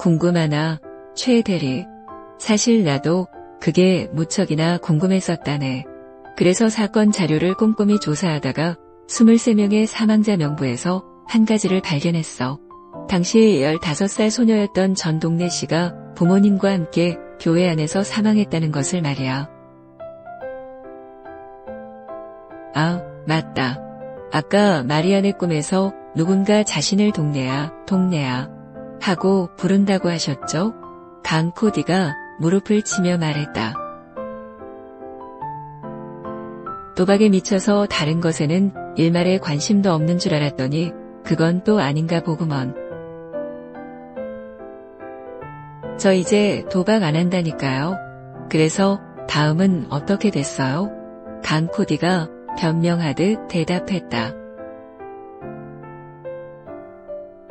궁금하나, 최 대리. 사실 나도 그게 무척이나 궁금했었다네. 그래서 사건 자료를 꼼꼼히 조사하다가 23명의 사망자 명부에서 한 가지를 발견했어. 당시 15살 소녀였던 전동래 씨가 부모님과 함께 교회 안에서 사망했다는 것을 말이야. 아, 맞다. 아까 마리안의 꿈에서 누군가 자신을 동네야 하고 부른다고 하셨죠? 강 코디가 무릎을 치며 말했다. 도박에 미쳐서 다른 것에는 일말의 관심도 없는 줄 알았더니 그건 또 아닌가 보구먼. 저 이제 도박 안 한다니까요. 그래서 다음은 어떻게 됐어요? 강 코디가 변명하듯 대답했다.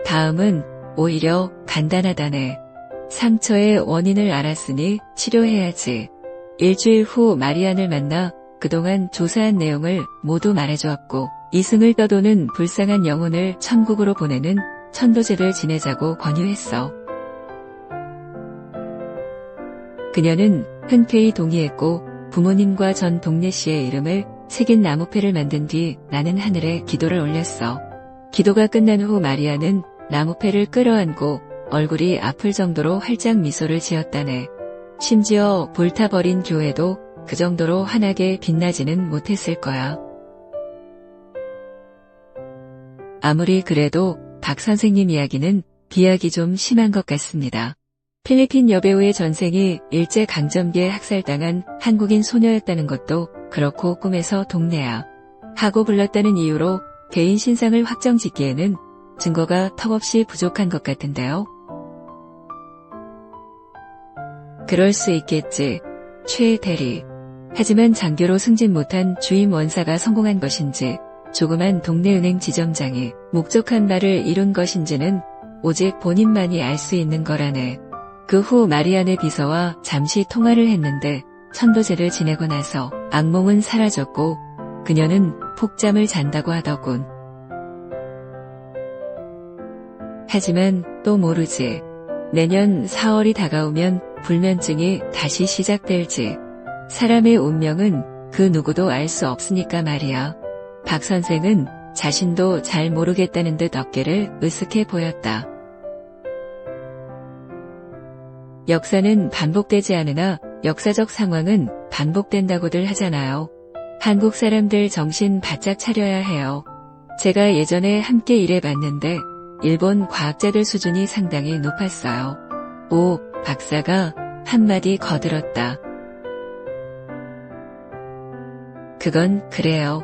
다음은 오히려 간단하다네. 상처의 원인을 알았으니 치료해야지. 일주일 후 마리안을 만나 그동안 조사한 내용을 모두 말해주었고 이승을 떠도는 불쌍한 영혼을 천국으로 보내는 천도제를 지내자고 권유했어. 그녀는 흔쾌히 동의했고 부모님과 전 동래 씨의 이름을 새긴 나무패를 만든 뒤 나는 하늘에 기도를 올렸어. 기도가 끝난 후 마리아는 나무패를 끌어안고 얼굴이 아플 정도로 활짝 미소를 지었다네. 심지어 불타버린 교회도 그 정도로 환하게 빛나지는 못했을 거야. 아무리 그래도 박 선생님 이야기는 비약이 좀 심한 것 같습니다. 필리핀 여배우의 전생이 일제강점기에 학살당한 한국인 소녀였다는 것도 그렇고 꿈에서 동네야 하고 불렀다는 이유로 개인 신상을 확정짓기에는 증거가 턱없이 부족한 것 같은데요. 그럴 수 있겠지, 최 대리. 하지만 장교로 승진 못한 주임 원사가 성공한 것인지 조그만 동네은행 지점장이 목적한 바를 이룬 것인지는 오직 본인만이 알 수 있는 거라네. 그 후 마리안의 비서와 잠시 통화를 했는데 천도제를 지내고 나서 악몽은 사라졌고 그녀는 폭잠을 잔다고 하더군. 하지만 또 모르지. 내년 4월이 다가오면 불면증이 다시 시작될지. 사람의 운명은 그 누구도 알 수 없으니까 말이야. 박 선생은 자신도 잘 모르겠다는 듯 어깨를 으쓱해 보였다. 역사는 반복되지 않으나 역사적 상황은 반복된다고들 하잖아요. 한국 사람들 정신 바짝 차려야 해요. 제가 예전에 함께 일해봤는데 일본 과학자들 수준이 상당히 높았어요. 오, 박사가 한마디 거들었다. 그건 그래요.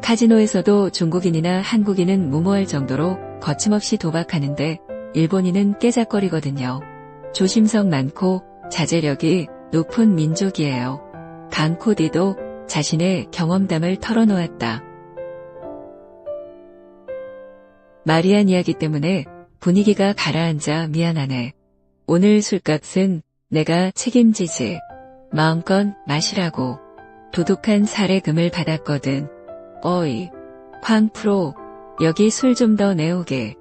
카지노에서도 중국인이나 한국인은 무모할 정도로 거침없이 도박하는데 일본인은 깨작거리거든요. 조심성 많고 자제력이 높은 민족이에요. 강 코디도 자신의 경험담을 털어놓았다. 마리안 이야기 때문에 분위기가 가라앉아 미안하네. 오늘 술값은 내가 책임지지. 마음껏 마시라고. 도둑한 사례금을 받았거든. 어이, 황 프로, 여기 술 좀 더 내오게.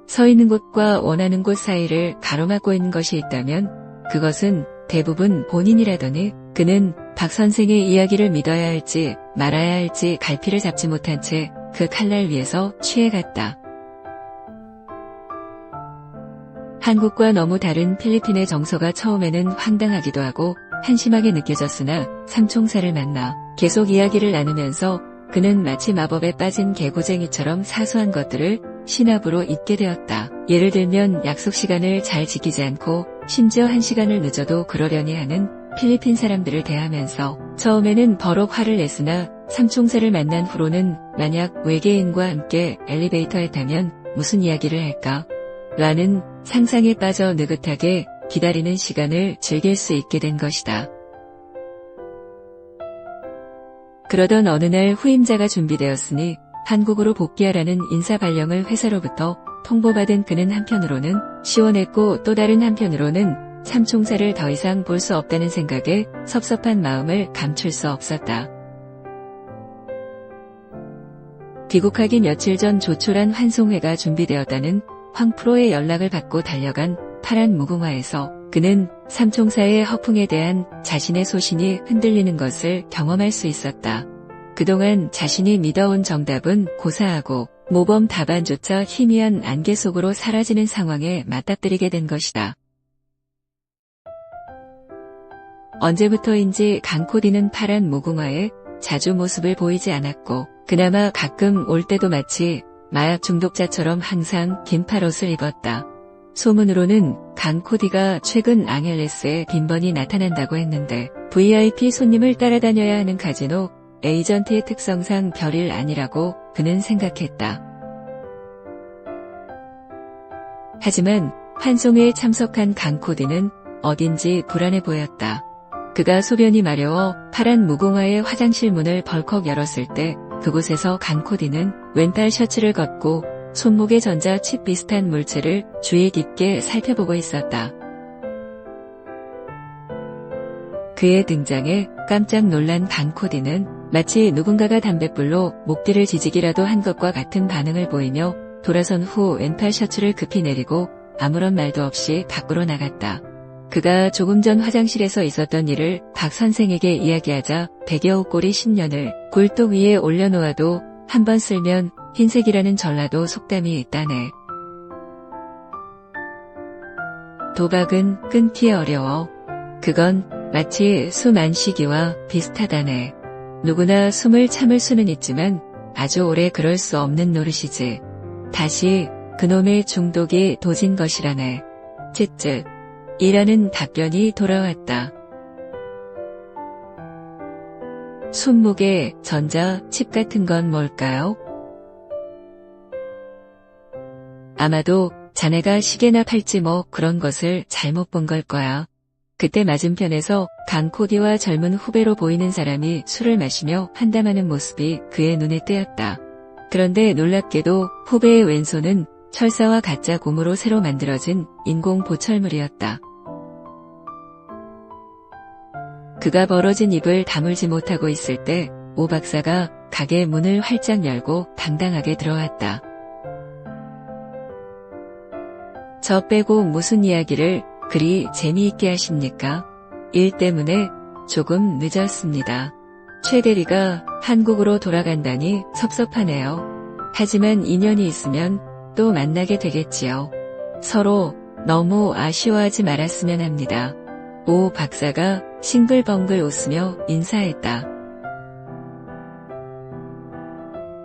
서 있는 곳과 원하는 곳 사이를 가로막고 있는 것이 있다면 그것은 대부분 본인이라더니 그는 박 선생의 이야기를 믿어야 할지 말아야 할지 갈피를 잡지 못한 채 그 칼날 위에서 취해갔다. 한국과 너무 다른 필리핀의 정서가 처음에는 황당하기도 하고 한심하게 느껴졌으나 삼총사를 만나 계속 이야기를 나누면서 그는 마치 마법에 빠진 개구쟁이처럼 사소한 것들을 신압으로 잊게 되었다. 예를 들면 약속 시간을 잘 지키지 않고 심지어 1시간을 늦어도 그러려니 하는 필리핀 사람들을 대하면서 처음에는 버럭 화를 냈으나 삼총사를 만난 후로는 만약 외계인과 함께 엘리베이터에 타면 무슨 이야기를 할까? 라는 상상에 빠져 느긋하게 기다리는 시간을 즐길 수 있게 된 것이다. 그러던 어느 날 후임자가 준비되었으니 한국으로 복귀하라는 인사발령을 회사로부터 통보받은 그는 한편으로는 시원했고 또 다른 한편으로는 삼총사를 더 이상 볼 수 없다는 생각에 섭섭한 마음을 감출 수 없었다. 귀국하기 며칠 전 조촐한 환송회가 준비되었다는 황프로의 연락을 받고 달려간 파란 무궁화에서 그는 삼총사의 허풍에 대한 자신의 소신이 흔들리는 것을 경험할 수 있었다. 그동안 자신이 믿어온 정답은 고사하고 모범 답안조차 희미한 안개 속으로 사라지는 상황에 맞닥뜨리게 된 것이다. 언제부터인지 강코디는 파란 무궁화에 자주 모습을 보이지 않았고 그나마 가끔 올 때도 마치 마약 중독자처럼 항상 긴팔 옷을 입었다. 소문으로는 강코디가 최근 앙헬레스에 빈번히 나타난다고 했는데 VIP 손님을 따라다녀야 하는 카지노 에이전트의 특성상 별일 아니라고 그는 생각했다. 하지만 환송회에 참석한 강코디는 어딘지 불안해 보였다. 그가 소변이 마려워 파란 무궁화의 화장실 문을 벌컥 열었을 때 그곳에서 강코디는 왼팔 셔츠를 걷고 손목에 전자 칩 비슷한 물체를 주의 깊게 살펴보고 있었다. 그의 등장에 깜짝 놀란 강코디는 마치 누군가가 담뱃불로 목뒤를 지지기라도 한 것과 같은 반응을 보이며 돌아선 후 왼팔 셔츠를 급히 내리고 아무런 말도 없이 밖으로 나갔다. 그가 조금 전 화장실에서 있었던 일을 박 선생에게 이야기하자 100여 꼬리 10년을 굴뚝 위에 올려놓아도 한 번 쓸면 흰색이라는 전라도 속담이 있다네. 도박은 끊기 어려워. 그건 마치 숨 안 쉬기와 비슷하다네. 누구나 숨을 참을 수는 있지만 아주 오래 그럴 수 없는 노릇이지. 다시 그놈의 중독이 도진 것이라네. 쯧쯧. 이라는 답변이 돌아왔다. 손목에 전자 칩 같은 건 뭘까요? 아마도 자네가 시계나 팔지 뭐 그런 것을 잘못 본 걸 거야. 그때 맞은편에서 강코디와 젊은 후배로 보이는 사람이 술을 마시며 환담하는 모습이 그의 눈에 띄었다. 그런데 놀랍게도 후배의 왼손은 철사와 가짜 고무로 새로 만들어진 인공 보철물이었다. 그가 벌어진 입을 다물지 못하고 있을 때 오 박사가 가게 문을 활짝 열고 당당하게 들어왔다. 저 빼고 무슨 이야기를 그리 재미있게 하십니까? 일 때문에 조금 늦었습니다. 최 대리가 한국으로 돌아간다니 섭섭하네요. 하지만 인연이 있으면 또 만나게 되겠지요. 서로 너무 아쉬워하지 말았으면 합니다. 오 박사가 싱글벙글 웃으며 인사했다.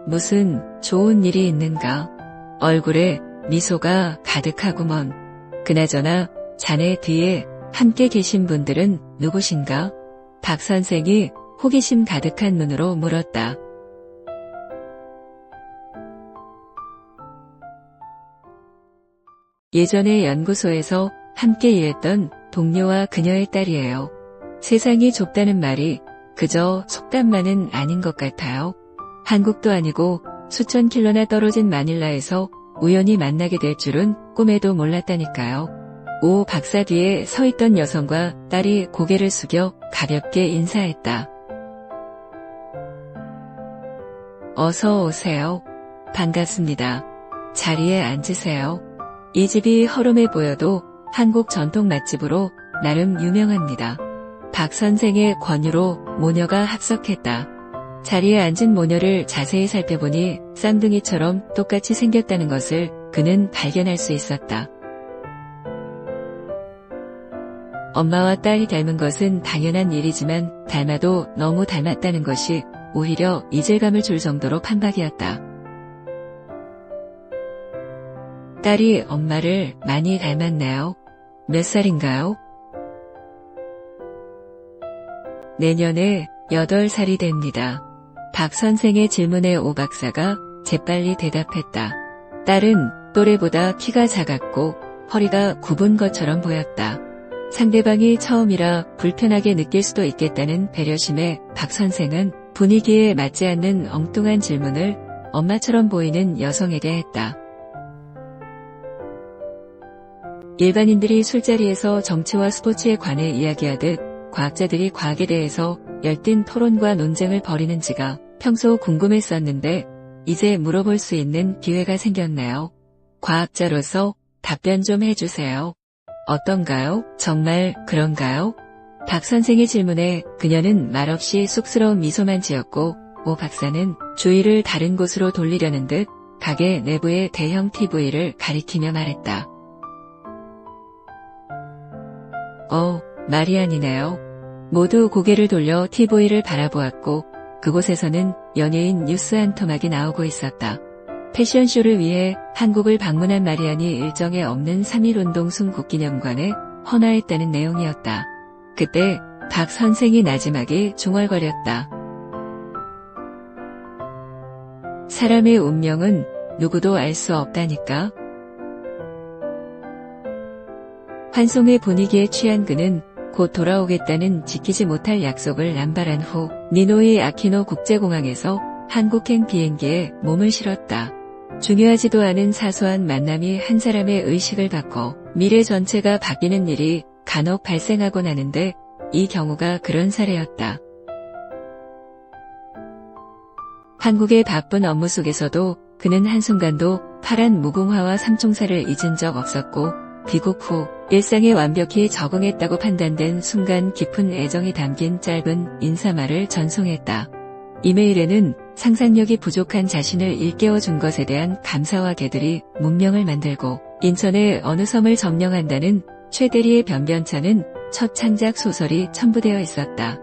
무슨 좋은 일이 있는가? 얼굴에 미소가 가득하구먼. 그나저나 자네 뒤에 함께 계신 분들은 누구신가? 박 선생이 호기심 가득한 눈으로 물었다. 예전에 연구소에서 함께 일했던 동료와 그녀의 딸이에요. 세상이 좁다는 말이 그저 속담만은 아닌 것 같아요. 한국도 아니고 수천 킬로나 떨어진 마닐라에서 우연히 만나게 될 줄은 꿈에도 몰랐다니까요. 오 박사 뒤에 서 있던 여성과 딸이 고개를 숙여 가볍게 인사했다. 어서 오세요. 반갑습니다. 자리에 앉으세요. 이 집이 허름해 보여도 한국 전통 맛집으로 나름 유명합니다. 박 선생의 권유로 모녀가 합석했다. 자리에 앉은 모녀를 자세히 살펴보니 쌍둥이처럼 똑같이 생겼다는 것을 그는 발견할 수 있었다. 엄마와 딸이 닮은 것은 당연한 일이지만 닮아도 너무 닮았다는 것이 오히려 이질감을 줄 정도로 판박이었다. 딸이 엄마를 많이 닮았나요? 몇 살인가요? 내년에 8살이 됩니다. 박 선생의 질문에 오 박사가 재빨리 대답했다. 딸은 또래보다 키가 작았고 허리가 굽은 것처럼 보였다. 상대방이 처음이라 불편하게 느낄 수도 있겠다는 배려심에 박 선생은 분위기에 맞지 않는 엉뚱한 질문을 엄마처럼 보이는 여성에게 했다. 일반인들이 술자리에서 정치와 스포츠에 관해 이야기하듯 과학자들이 과학에 대해서 열띤 토론과 논쟁을 벌이는지가 평소 궁금했었는데 이제 물어볼 수 있는 기회가 생겼나요? 과학자로서 답변 좀 해주세요. 어떤가요? 정말 그런가요? 박 선생의 질문에 그녀는 말없이 쑥스러운 미소만 지었고 오 박사는 주의를 다른 곳으로 돌리려는 듯 가게 내부의 대형 TV를 가리키며 말했다. 말이 아니네요. 모두 고개를 돌려 TV를 바라보았고 그곳에서는 연예인 뉴스 한 토막이 나오고 있었다. 패션쇼를 위해 한국을 방문한 마리안이 일정에 없는 3.1 운동 순국기념관에 헌화했다는 내용이었다. 그때 박 선생이 나지막이 중얼거렸다. 사람의 운명은 누구도 알 수 없다니까. 환송의 분위기에 취한 그는 곧 돌아오겠다는 지키지 못할 약속을 남발한 후 니노이 아키노 국제공항에서 한국행 비행기에 몸을 실었다. 중요하지도 않은 사소한 만남이 한 사람의 의식을 바꿔 미래 전체가 바뀌는 일이 간혹 발생하곤 하는데 이 경우가 그런 사례였다. 한국의 바쁜 업무 속에서도 그는 한순간도 파란 무궁화와 삼총사를 잊은 적 없었고 귀국 후 일상에 완벽히 적응했다고 판단된 순간 깊은 애정이 담긴 짧은 인사말을 전송했다. 이메일에는 상상력이 부족한 자신을 일깨워준 것에 대한 감사와 개들이 문명을 만들고 인천의 어느 섬을 점령한다는 최대리의 변변찮은 첫 창작 소설이 첨부되어 있었다.